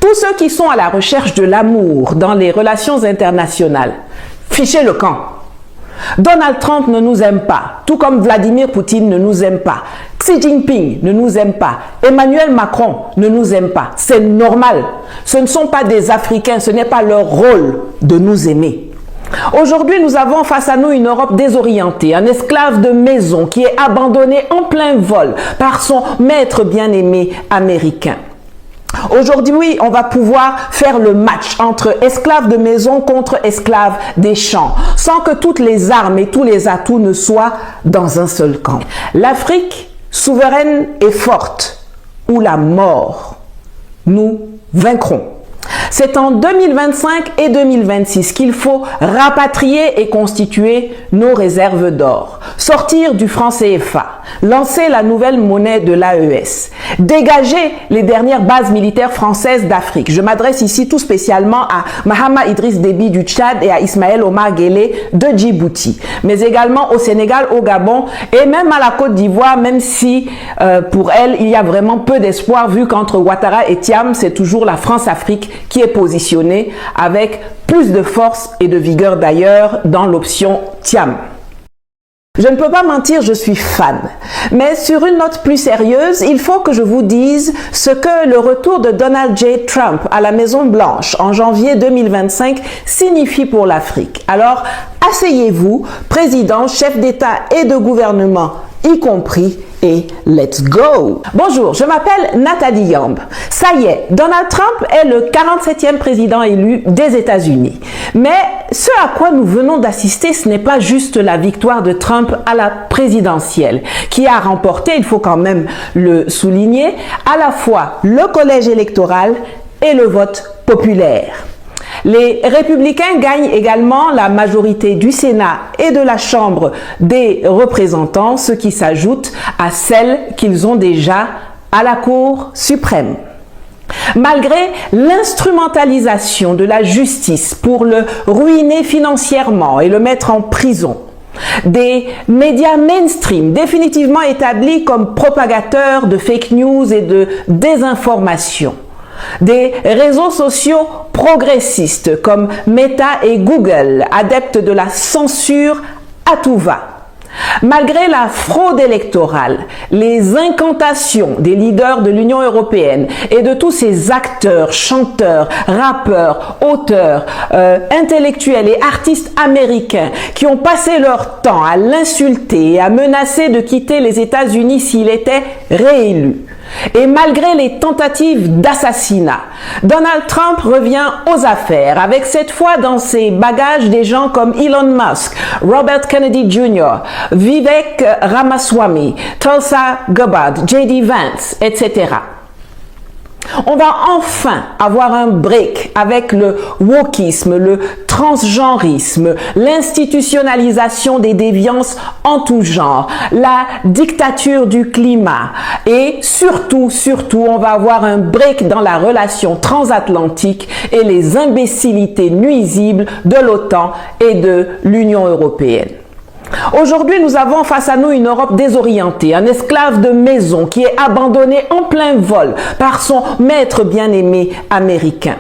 Tous ceux qui sont à la recherche de l'amour dans les relations internationales, fichez le camp. Donald Trump ne nous aime pas, tout comme Vladimir Poutine ne nous aime pas. Xi Jinping ne nous aime pas. Emmanuel Macron ne nous aime pas. C'est normal. Ce ne sont pas des Africains, ce n'est pas leur rôle de nous aimer. Aujourd'hui, nous avons face à nous une Europe désorientée, un esclave de maison qui est abandonné en plein vol par son maître bien-aimé américain. Aujourd'hui, on va pouvoir faire le match entre esclaves de maison contre esclaves des champs, sans que toutes les armes et tous les atouts ne soient dans un seul camp. L'Afrique, souveraine et forte, ou la mort, nous vaincrons. C'est en 2025 et 2026 qu'il faut rapatrier et constituer nos réserves d'or, sortir du franc CFA, lancer la nouvelle monnaie de l'AES, dégager les dernières bases militaires françaises d'Afrique. Je m'adresse ici tout spécialement à Mahama Idriss Déby du Tchad et à Ismaël Omar Guelleh de Djibouti, mais également au Sénégal, au Gabon et même à la Côte d'Ivoire, même si pour elle, il y a vraiment peu d'espoir vu qu'entre Ouattara et Thiam, c'est toujours la France-Afrique qui est positionnée avec plus de force et de vigueur d'ailleurs dans l'option Thiam. Je ne peux pas mentir, je suis fan. Mais sur une note plus sérieuse, il faut que je vous dise ce que le retour de Donald J. Trump à la Maison Blanche en janvier 2025 signifie pour l'Afrique. Alors, asseyez-vous, président, chef d'État et de gouvernement y compris, et let's go! Bonjour, je m'appelle Nathalie Yamb. Ça y est, Donald Trump est le 47e président élu des États-Unis. Mais ce à quoi nous venons d'assister, ce n'est pas juste la victoire de Trump à la présidentielle, qui a remporté, il faut quand même le souligner, à la fois le collège électoral et le vote populaire. Les républicains gagnent également la majorité du Sénat et de la Chambre des représentants, ce qui s'ajoute à celle qu'ils ont déjà à la Cour suprême. Malgré l'instrumentalisation de la justice pour le ruiner financièrement et le mettre en prison, des médias mainstream définitivement établis comme propagateurs de fake news et de désinformation, des réseaux sociaux progressistes comme Meta et Google, adeptes de la censure à tout va. Malgré la fraude électorale, les incantations des leaders de l'Union européenne et de tous ces acteurs, chanteurs, rappeurs, auteurs, intellectuels et artistes américains qui ont passé leur temps à l'insulter et à menacer de quitter les États-Unis s'il était réélu. Et malgré les tentatives d'assassinat, Donald Trump revient aux affaires avec cette fois dans ses bagages des gens comme Elon Musk, Robert Kennedy Jr., Vivek Ramaswamy, Tulsa Gabbard, J.D. Vance, etc. On va enfin avoir un break avec le wokisme, le transgenrisme, l'institutionnalisation des déviances en tout genre, la dictature du climat et surtout, on va avoir un break dans la relation transatlantique et les imbécilités nuisibles de l'OTAN et de l'Union européenne. Aujourd'hui, nous avons face à nous une Europe désorientée, un esclave de maison qui est abandonné en plein vol par son maître bien-aimé américain.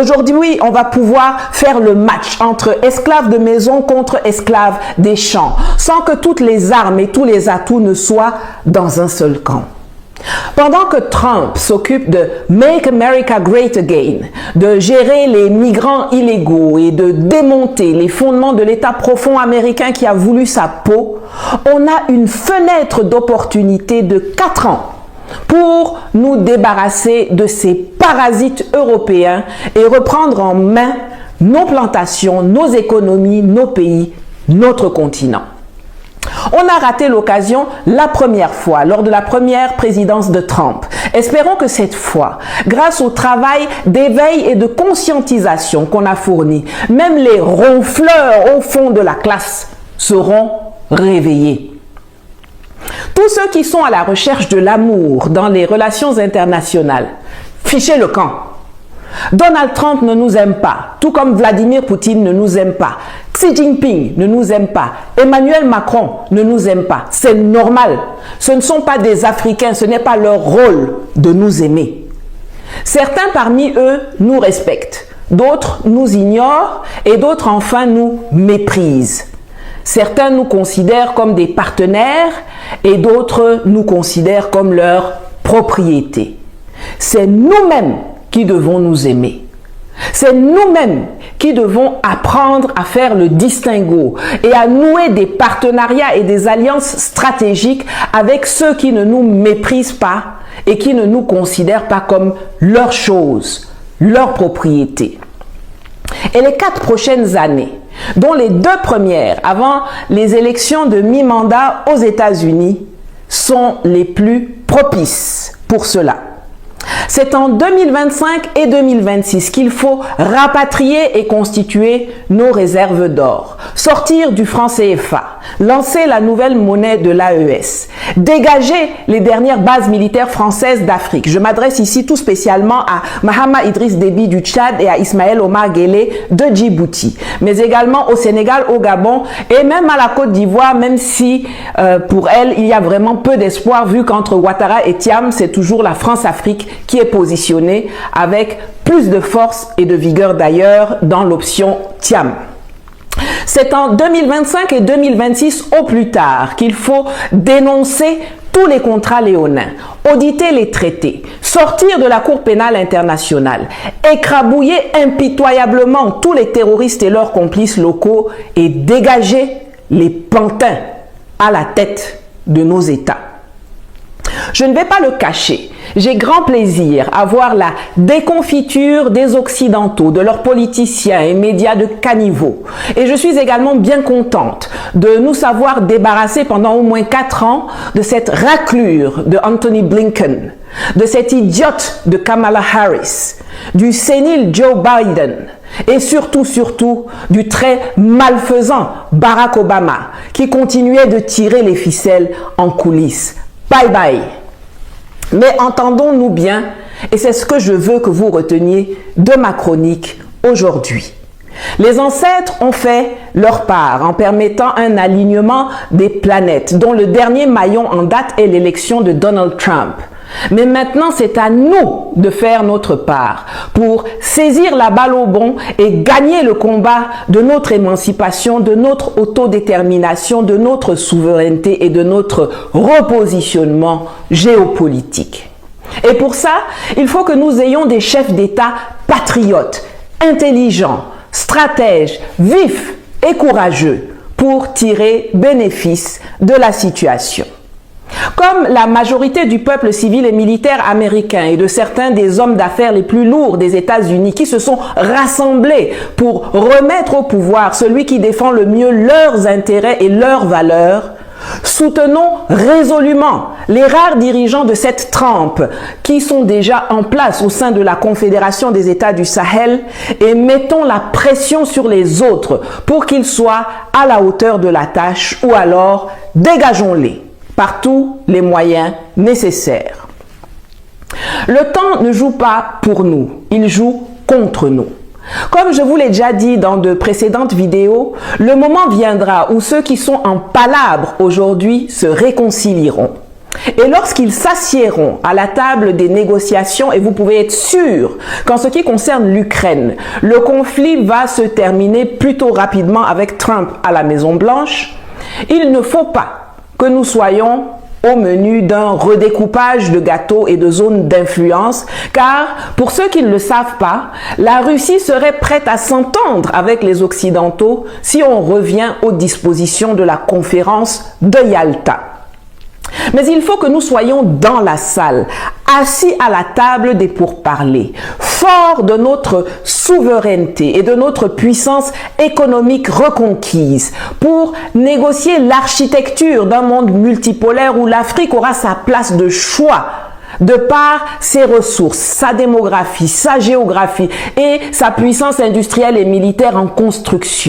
Aujourd'hui, on va pouvoir faire le match entre esclaves de maison contre esclaves des champs, sans que toutes les armes et tous les atouts ne soient dans un seul camp. Pendant que Trump s'occupe de Make America Great Again, de gérer les migrants illégaux et de démonter les fondements de l'État profond américain qui a voulu sa peau, on a une fenêtre d'opportunité de 4 ans pour nous débarrasser de ces parasites européens et reprendre en main nos plantations, nos économies, nos pays, notre continent. On a raté l'occasion la première fois, lors de la première présidence de Trump. Espérons que cette fois, grâce au travail d'éveil et de conscientisation qu'on a fourni, même les ronfleurs au fond de la classe seront réveillés. Tous ceux qui sont à la recherche de l'amour dans les relations internationales, fichez le camp. Donald Trump ne nous aime pas, tout comme Vladimir Poutine ne nous aime pas. Xi Jinping ne nous aime pas. Emmanuel Macron ne nous aime pas. C'est normal. Ce ne sont pas des Africains, ce n'est pas leur rôle de nous aimer. Certains parmi eux nous respectent, d'autres nous ignorent et d'autres enfin nous méprisent. Certains nous considèrent comme des partenaires et d'autres nous considèrent comme leur propriété. C'est nous-mêmes qui devons nous aimer. C'est nous-mêmes qui devons apprendre à faire le distinguo et à nouer des partenariats et des alliances stratégiques avec ceux qui ne nous méprisent pas et qui ne nous considèrent pas comme leur chose, leur propriété. Et les 4 prochaines années, dont les 2 premières avant les élections de mi-mandat aux États-Unis, sont les plus propices pour cela. C'est en 2025 et 2026 qu'il faut rapatrier et constituer nos réserves d'or, sortir du franc CFA, lancer la nouvelle monnaie de l'AES, dégager les dernières bases militaires françaises d'Afrique. Je m'adresse ici tout spécialement à Mahama Idriss Déby du Tchad et à Ismaël Omar Guelleh de Djibouti, mais également au Sénégal, au Gabon et même à la Côte d'Ivoire, même si pour elle, il y a vraiment peu d'espoir vu qu'entre Ouattara et Thiam, c'est toujours la France-Afrique qui est positionnée avec plus de force et de vigueur d'ailleurs dans l'option Thiam. C'est en 2025 et 2026 au plus tard qu'il faut dénoncer tous les contrats léonins, auditer les traités, sortir de la Cour pénale internationale, écrabouiller impitoyablement tous les terroristes et leurs complices locaux et dégager les pantins à la tête de nos États. Je ne vais pas le cacher, j'ai grand plaisir à voir la déconfiture des Occidentaux, de leurs politiciens et médias de caniveau. Et je suis également bien contente de nous savoir débarrasser pendant au moins 4 ans de cette raclure de Anthony Blinken, de cette idiote de Kamala Harris, du sénile Joe Biden et surtout du très malfaisant Barack Obama qui continuait de tirer les ficelles en coulisses. Bye bye. Mais entendons-nous bien, et c'est ce que je veux que vous reteniez de ma chronique aujourd'hui. Les ancêtres ont fait leur part en permettant un alignement des planètes, dont le dernier maillon en date est l'élection de Donald Trump. Mais maintenant, c'est à nous de faire notre part pour saisir la balle au bond et gagner le combat de notre émancipation, de notre autodétermination, de notre souveraineté et de notre repositionnement géopolitique. Et pour ça, il faut que nous ayons des chefs d'État patriotes, intelligents, stratèges, vifs et courageux pour tirer bénéfice de la situation. Comme la majorité du peuple civil et militaire américain et de certains des hommes d'affaires les plus lourds des États-Unis qui se sont rassemblés pour remettre au pouvoir celui qui défend le mieux leurs intérêts et leurs valeurs, soutenons résolument les rares dirigeants de cette trempe qui sont déjà en place au sein de la Confédération des États du Sahel et mettons la pression sur les autres pour qu'ils soient à la hauteur de la tâche ou alors dégageons-les par tous les moyens nécessaires. Le temps ne joue pas pour nous, il joue contre nous. Comme je vous l'ai déjà dit dans de précédentes vidéos, le moment viendra où ceux qui sont en palabre aujourd'hui se réconcilieront. Et lorsqu'ils s'assiéront à la table des négociations, et vous pouvez être sûr qu'en ce qui concerne l'Ukraine, le conflit va se terminer plutôt rapidement avec Trump à la Maison-Blanche, il ne faut pas que nous soyons au menu d'un redécoupage de gâteaux et de zones d'influence, car pour ceux qui ne le savent pas, la Russie serait prête à s'entendre avec les Occidentaux si on revient aux dispositions de la conférence de Yalta. Mais il faut que nous soyons dans la salle, assis à la table des pourparlers, forts de notre souveraineté et de notre puissance économique reconquise pour négocier l'architecture d'un monde multipolaire où l'Afrique aura sa place de choix de par ses ressources, sa démographie, sa géographie et sa puissance industrielle et militaire en construction.